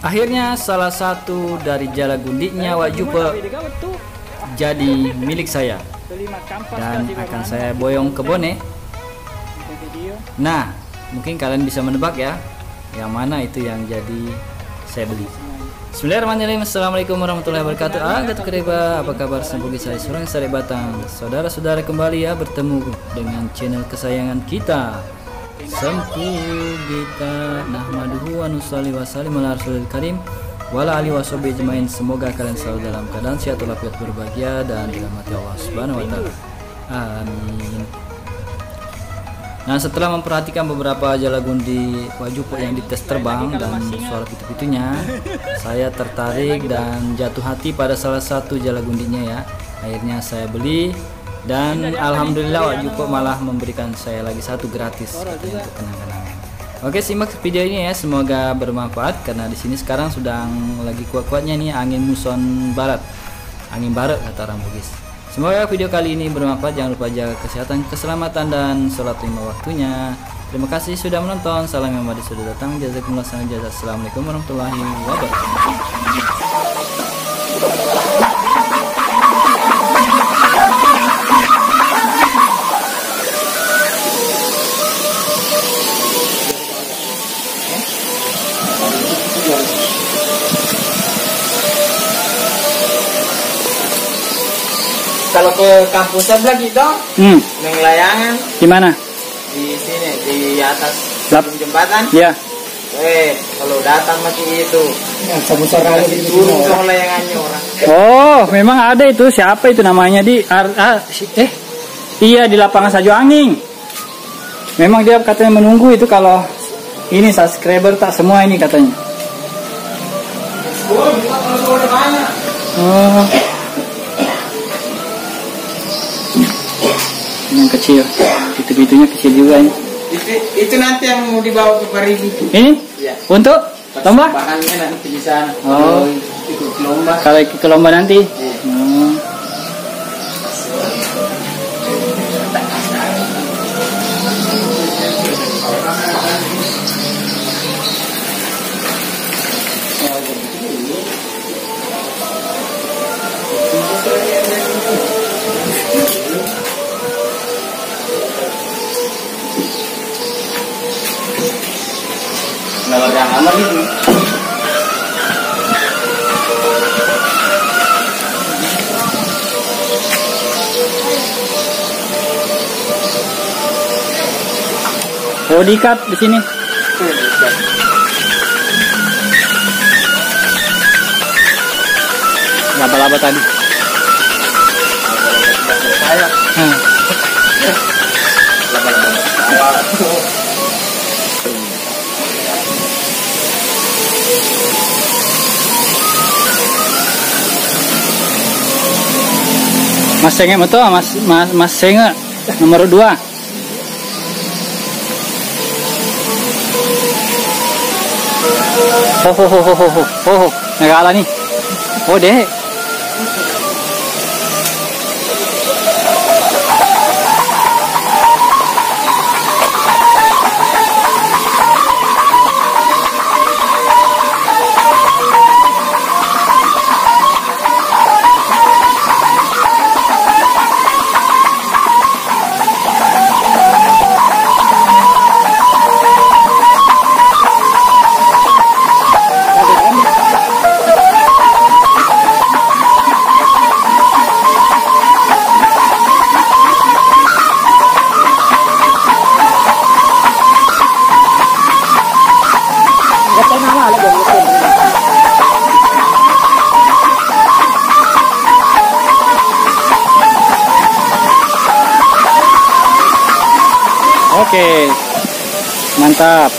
Akhirnya salah satu dari jala gundiknya Wak Jupe jadi milik saya dan akan saya boyong ke Bone. Nah, mungkin kalian bisa menebak ya, yang mana itu yang jadi saya beli. Bismillahirrahmanirrahim. Assalamualaikum warahmatullahi wabarakatuh. Agak kereba, apa kabar? Semoga saya surang sare batang. Saudara-saudara kembali ya bertemu dengan channel kesayangan kita. Sempu kita nahmaduhu wa nusalli wa sallim ala rasulil karim wala ali wasobi jemain. Semoga kalian selalu dalam keadaan sehat walafiat berbahagia dan dirahmati Allah Subhanahu wa taala. Amin. Nah, setelah memperhatikan beberapa jala gundi Wak Jupe yang dites terbang dan suara pitu-pitunya, saya tertarik dan jatuh hati pada salah satu jala gundinya ya. Akhirnya saya beli dan alhamdulillah Wak Jupe malah memberikan saya lagi satu gratis katanya untuk kenang-kenangan. Oke, simak video ini ya, semoga bermanfaat karena di sini sekarang sedang lagi kuat-kuatnya nih angin muson barat, angin barat kata orang Bugis. Semoga video kali ini bermanfaat. Jangan lupa jaga kesehatan, keselamatan dan sholat lima waktunya. Terima kasih sudah menonton. Salam yang madi sudah datang. Jazakumullah khairan jazaa. Assalamualaikum warahmatullahi wabarakatuh. Kalau ke kampus sebelah gitu, neng layangan. Di mana? Di sini, di atas jembatan. Ya. Kalau datang mati itu, turun ke layangannya orang. Oh, memang ada itu. Siapa itu namanya di iya di lapangan Sajo Angin. Memang dia katanya menunggu itu kalau ini subscriber tak semua ini katanya. Oh, kalau ada banyak. Oh. Yang kecil, itu-itunya kecil juga ini. Itu nanti yang mau dibawa ke Parigi. Ini? Ya. Untuk lomba? Bahannya nanti di sana. Oh, ikut lomba. Kalau ikut lomba nanti? Ya. Kalau yang aman ini. Oh, diikat di sini. Laba-laba tadi. Mas Senge betul, Mas Senge nomor 2. Oh, negara nih. Oh deh. Oke, mantap.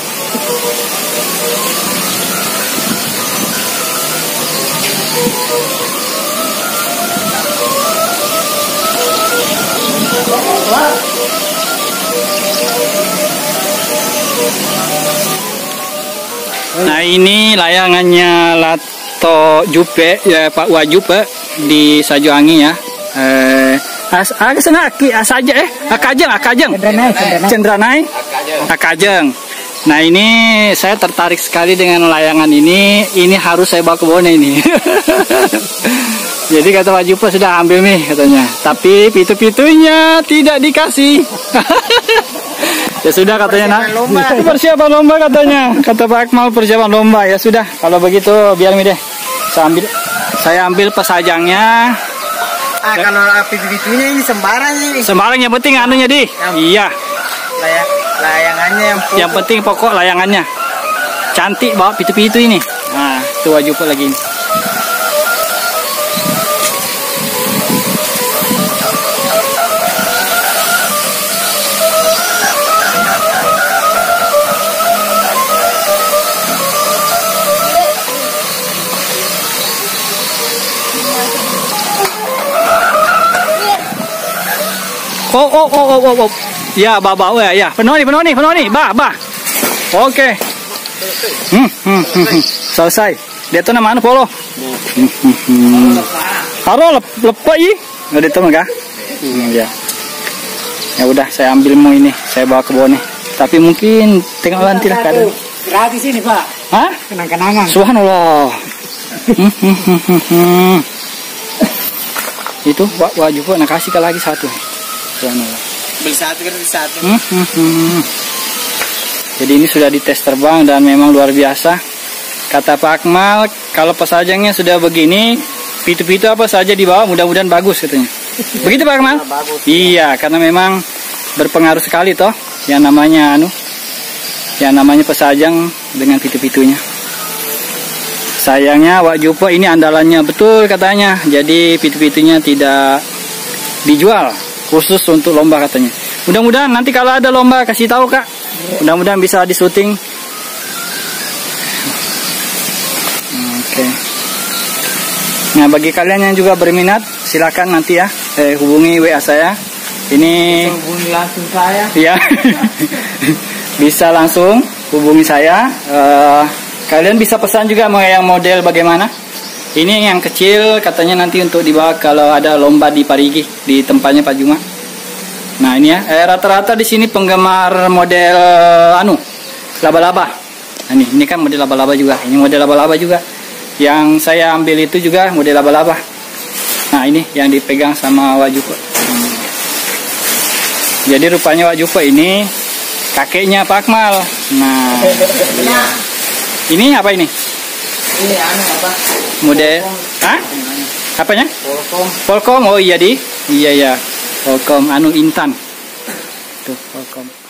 Nah, ini layangannya Lato Jupe ya, Pak Wak Jupe di Sajo Angin ya. Saja akajeng Cendranai akajeng. Nah ini saya tertarik sekali dengan layangan ini. Ini harus saya bawa ke Bone ini. Jadi kata Pak Jupo sudah ambil nih katanya. Tapi pitu-pitunya tidak dikasih. Ya sudah katanya nak. Persiapan lomba katanya. Kata Pak Akmal persiapan lomba. Ya sudah kalau begitu biar nih deh. Saya ambil pesajangnya. Kalau pitu-pitunya ini sembarang ini. Sembarang yang penting anunya di. Iya. Layangannya yang penting pokok layangannya. Cantik bawa pitu-pitu ini. Nah, itu Pak Jupo lagi. Oh. Ya, bawa ya. Penuh nih. Bah. Oke. Selesai. Dia tuh nama anu polo. Haro lepas i. Enggak ditemu kah? Ya. Ya udah, saya ambil mau ini. Saya bawa ke Bone. Tapi mungkin tengok nanti lah keadaan. Gratis ini, Pak. Hah? Kenang-kenangan. Subhanallah. Itu Wak Jupo nak kasih lagi satu. Subhanallah. Beli satu gratis satu. Jadi ini sudah dites terbang dan memang luar biasa. Kata Pak Akmal, kalau pesajangnya sudah begini, pitu-pitu apa saja dibawa mudah-mudahan bagus katanya. Begitu Pak Akmal? Bagus. Iya, karena memang berpengaruh sekali toh yang namanya pesajang dengan pitu-pitunya. Sayangnya Wak Jupo ini andalannya betul katanya. Jadi pitu-pitunya tidak dijual, khusus untuk lomba katanya. Mudah-mudahan nanti kalau ada lomba kasih tahu Kak. Mudah-mudahan bisa disuting. Oke. Nah bagi kalian yang juga berminat silakan nanti ya hubungi WA saya. Ini hubungi langsung saya. Ya. Bisa langsung hubungi saya. Kalian bisa pesan juga mau yang model bagaimana. Ini yang kecil katanya nanti untuk dibawa kalau ada lomba di Parigi di tempatnya Pak Juma. Nah ini ya, rata-rata di sini penggemar model laba-laba. Nah, ini kan model laba-laba juga. Ini model laba-laba juga. Yang saya ambil itu juga model laba-laba. Nah ini yang dipegang sama Wak Jupo. Jadi rupanya Wak Jupo ini kakeknya Pak Akmal. Nah, ini apa ini? Ini apa? Model, hah? Apanya? Polkom. Oh iya di, iya. Polkom Intan. Tuh Polkom.